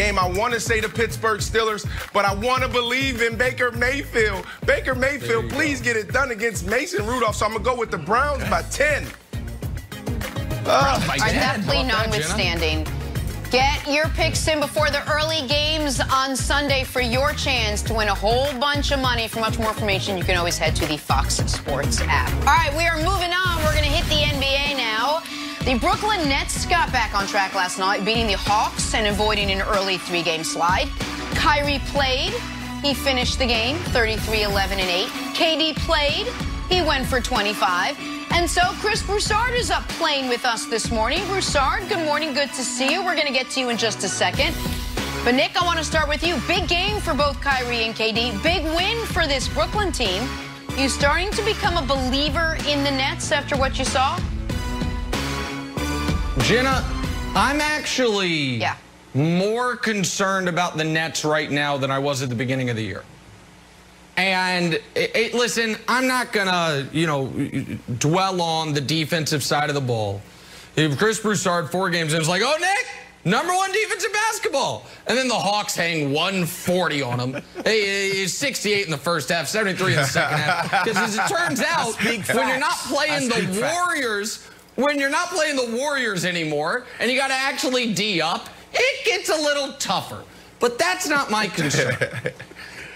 game. I want to say the Pittsburgh Steelers, but I want to believe in Baker Mayfield. Baker Mayfield, please get it done against Mason Rudolph. So I'm going to go with the Browns by 10. All right, that plea notwithstanding. Get your picks in before the early games on Sunday for your chance to win a whole bunch of money. For much more information, you can always head to the Fox Sports app. All right, we are moving on. We're going to hit the NBA now. The Brooklyn Nets got back on track last night, beating the Hawks and avoiding an early 3-game slide. Kyrie played. He finished the game 33, 11, and 8. KD played. He went for 25. And so Chris Broussard is up playing with us this morning. Broussard, good morning. Good to see you. We're going to get to you in just a second. But, Nick, I want to start with you. Big game for both Kyrie and KD. Big win for this Brooklyn team. You starting to become a believer in the Nets after what you saw? Jenna, I'm actually more concerned about the Nets right now than I was at the beginning of the year. And listen, I'm not going to, dwell on the defensive side of the ball. If Chris Broussard 4 games, it was like, oh, Nick, #1 defense in basketball. And then the Hawks hang 140 on him. He's 68 in the first half, 73 in the second half. Because as it turns out, when you're not playing the Warriors, anymore, and you got to actually D up, it gets a little tougher. But that's not my concern.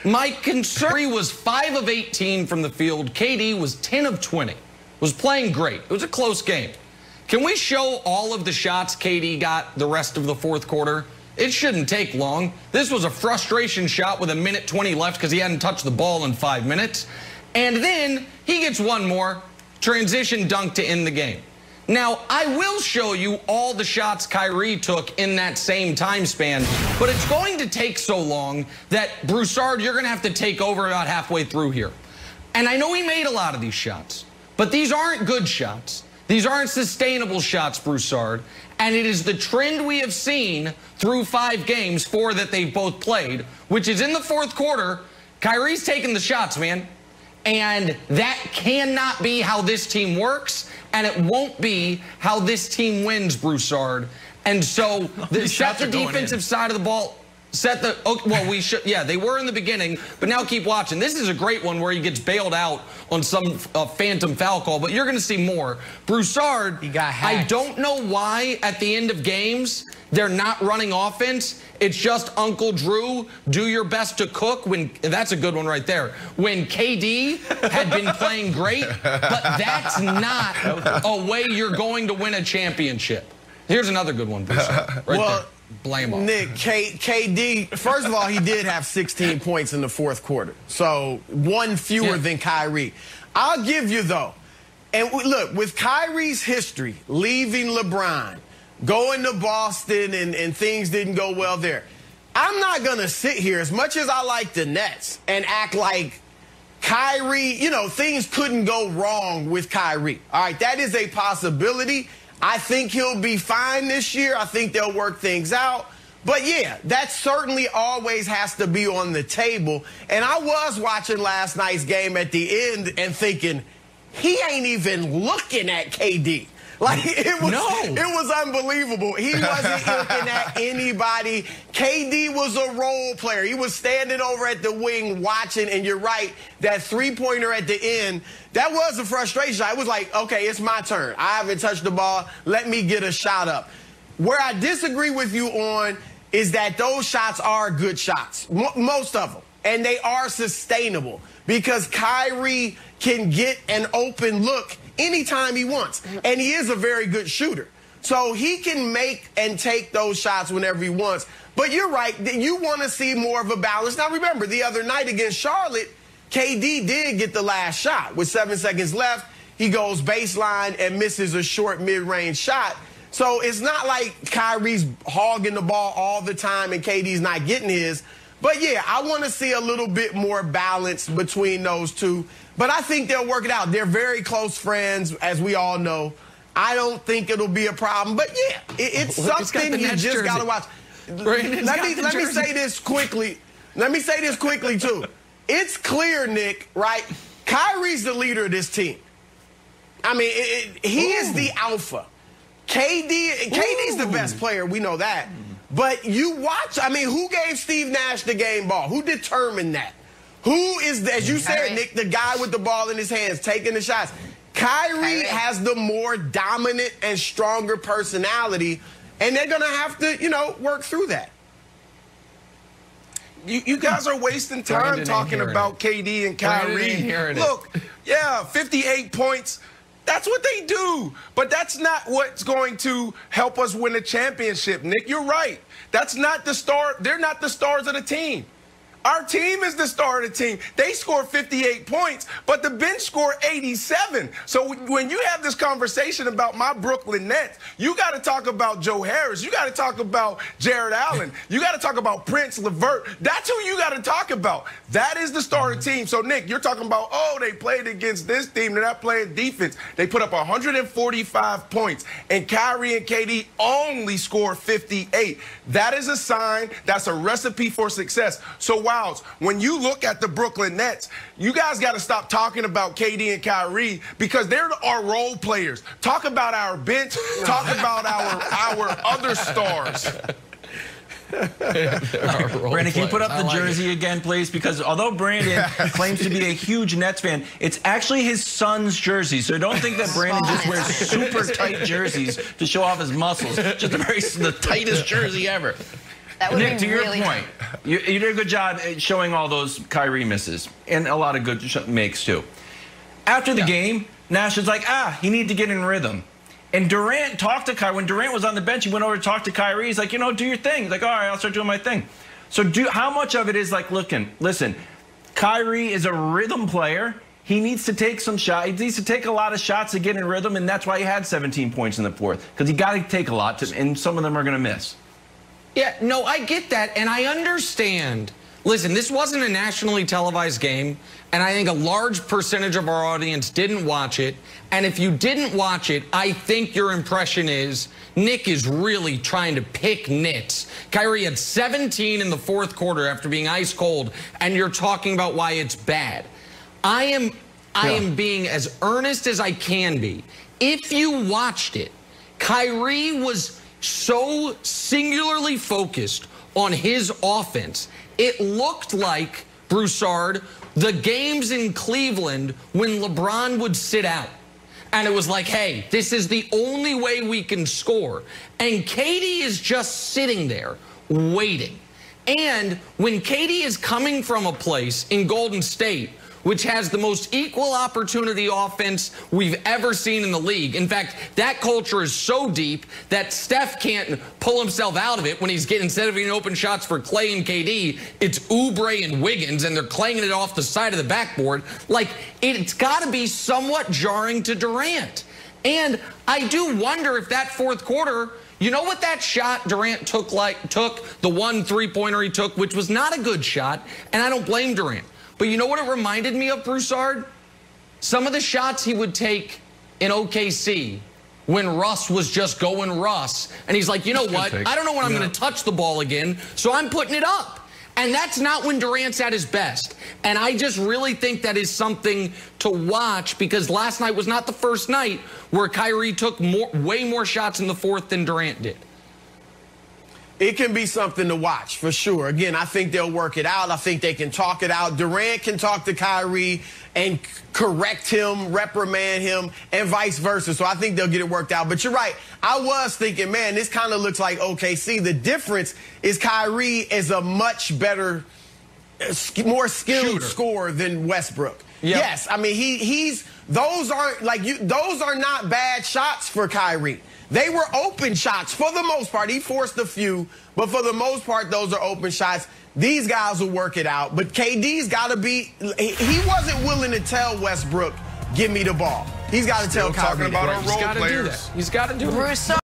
My concern was 5 of 18 from the field. KD was 10 of 20. Was playing great. It was a close game. Can we show all of the shots KD got the rest of the fourth quarter? It shouldn't take long. This was a frustration shot with 1:20 left because he hadn't touched the ball in 5 minutes. And then he gets one more transition dunk to end the game. Now, I will show you all the shots Kyrie took in that same time span, but it's going to take so long that, Broussard, you're going to have to take over about halfway through here. And I know he made a lot of these shots, but these aren't good shots. These aren't sustainable shots, Broussard. And it is the trend we have seen through 5 games, 4 that they've both played, which is in the fourth quarter, Kyrie's taking the shots, man. And that cannot be how this team works, and it won't be how this team wins, Broussard. And so set the defensive side of the ball. They were in the beginning, but now keep watching. This is a great one where he gets bailed out on some phantom foul call, but you're going to see more. Broussard, I don't know why at the end of games they're not running offense. It's just Uncle Drew, do your best to cook. That's a good one right there. When KD had been playing great, but that's not a way you're going to win a championship. Here's another good one, Broussard, right there. Blame him. Nick, KD, first of all, he did have 16 points in the fourth quarter. So 1 fewer than Kyrie. I'll give you, though, and look, with Kyrie's history, leaving LeBron, going to Boston, and things didn't go well there, I'm not going to sit here, as much as I like the Nets, and act like Kyrie, things couldn't go wrong with Kyrie. All right, that is a possibility. I think he'll be fine this year. I think they'll work things out. But, yeah, that certainly always has to be on the table. And I was watching last night's game at the end and thinking, he ain't even looking at KD. Like, it was unbelievable. He wasn't looking at anybody. KD was a role player. He was standing over at the wing watching, and you're right, that three-pointer at the end, that was a frustration. I was like, okay, it's my turn. I haven't touched the ball. Let me get a shot up. Where I disagree with you on is that those shots are good shots, most of them, and they are sustainable because Kyrie can get an open look anytime he wants. And he is a very good shooter. So he can make and take those shots whenever he wants. But you're right, you want to see more of a balance. Now, remember, the other night against Charlotte, KD did get the last shot. With 7 seconds left, he goes baseline and misses a short mid-range shot. So it's not like Kyrie's hogging the ball all the time and KD's not getting his. But, yeah, I want to see a little bit more balance between those two. But I think they'll work it out. They're very close friends, as we all know. I don't think it'll be a problem. But, yeah, it's something you just got to watch. Let me say this quickly. Let me say this quickly, too. It's clear, Nick, right? Kyrie's the leader of this team. I mean, he is the alpha. KD's the best player. We know that. But you watch, I mean, who gave Steve Nash the game ball? Who determined that? Who is, as you said, Nick, the guy with the ball in his hands, taking the shots? Kyrie has the more dominant and stronger personality, and they're going to have to, you know, work through that. You guys are wasting time talking about KD and Kyrie. Look, yeah, 58 points. That's what they do. But that's not what's going to help us win a championship, Nick. You're right. That's not the star. They're not the stars of the team. Our team is the star of the team. They scored 58 points, but the bench scored 87. So when you have this conversation about my Brooklyn Nets, you got to talk about Joe Harris. You got to talk about Jared Allen. You got to talk about Prince LeVert. That's who you got to talk about. That is the star of the team. So, Nick, you're talking about, oh, they played against this team. They're not playing defense. They put up 145 points, and Kyrie and KD only scored 58. That is a sign. That's a recipe for success. So, when you look at the Brooklyn Nets, you guys got to stop talking about KD and Kyrie because they're our role players. Talk about our bench. Talk about our other stars. Brandon, can you put up the jersey again, please? Because although Brandon claims to be a huge Nets fan, it's actually his son's jersey. So don't think that Brandon just wears super tight jerseys to show off his muscles. Just the tightest jersey ever. Nick, to your point, you did a good job showing all those Kyrie misses and a lot of good makes, too. After the game, Nash is like, he needs to get in rhythm. And Durant talked to Kyrie. When Durant was on the bench, he went over to talk to Kyrie. He's like, you know, do your thing. He's like, all right, I'll start doing my thing. So how much of it is like, listen, Kyrie is a rhythm player. He needs to take some shots. He needs to take a lot of shots to get in rhythm, and that's why he had 17 points in the fourth, because he got to take a lot, and some of them are going to miss. Yeah, no, I get that, and I understand. Listen, this wasn't a nationally televised game, and I think a large percentage of our audience didn't watch it. And if you didn't watch it, I think your impression is Nick is really trying to pick nits. Kyrie had 17 in the fourth quarter after being ice cold, and you're talking about why it's bad. I am being as earnest as I can be. If you watched it, Kyrie was so singularly focused on his offense, it looked like, Broussard, the games in Cleveland when LeBron would sit out. And it was like, hey, this is the only way we can score. And KD is just sitting there waiting. And when KD is coming from a place in Golden State which has the most equal opportunity offense we've ever seen in the league. In fact, that culture is so deep that Steph can't pull himself out of it when he's getting, instead of getting open shots for Clay and KD, it's Oubre and Wiggins, and they're clanging it off the side of the backboard. Like, it's got to be somewhat jarring to Durant. And I do wonder if that fourth quarter, you know what that shot Durant took, the one three-pointer he took, which was not a good shot, and I don't blame Durant. But you know what it reminded me of, Broussard? Some of the shots he would take in OKC when Russ was just going Russ. And he's like, you know what? I don't know when I'm going to touch the ball again, so I'm putting it up. And that's not when Durant's at his best. And I just really think that is something to watch, because last night was not the first night where Kyrie took way more shots in the fourth than Durant did. It can be something to watch, for sure. Again, I think they'll work it out. I think they can talk it out. Durant can talk to Kyrie and correct him, reprimand him, and vice versa. So I think they'll get it worked out. But you're right. I was thinking, man, this kind of looks like OKC. The difference is Kyrie is a much better, more skilled scorer than Westbrook. Yep. Yes, I mean, those are not bad shots for Kyrie. They were open shots for the most part. He forced a few, but for the most part, those are open shots. These guys will work it out. But KD's got to be, he wasn't willing to tell Westbrook, give me the ball. He's got to tell Kyrie about our role players. He's got to do that. Broussard.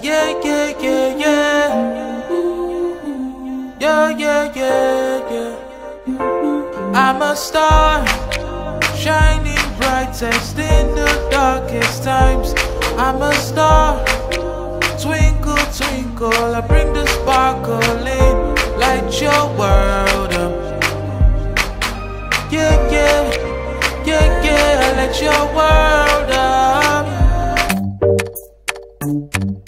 Yeah. I'm a star, shining brightest in the darkest times. I'm a star, twinkle, twinkle, I bring the sparkle in, light your world up. Yeah, I light your world up. you.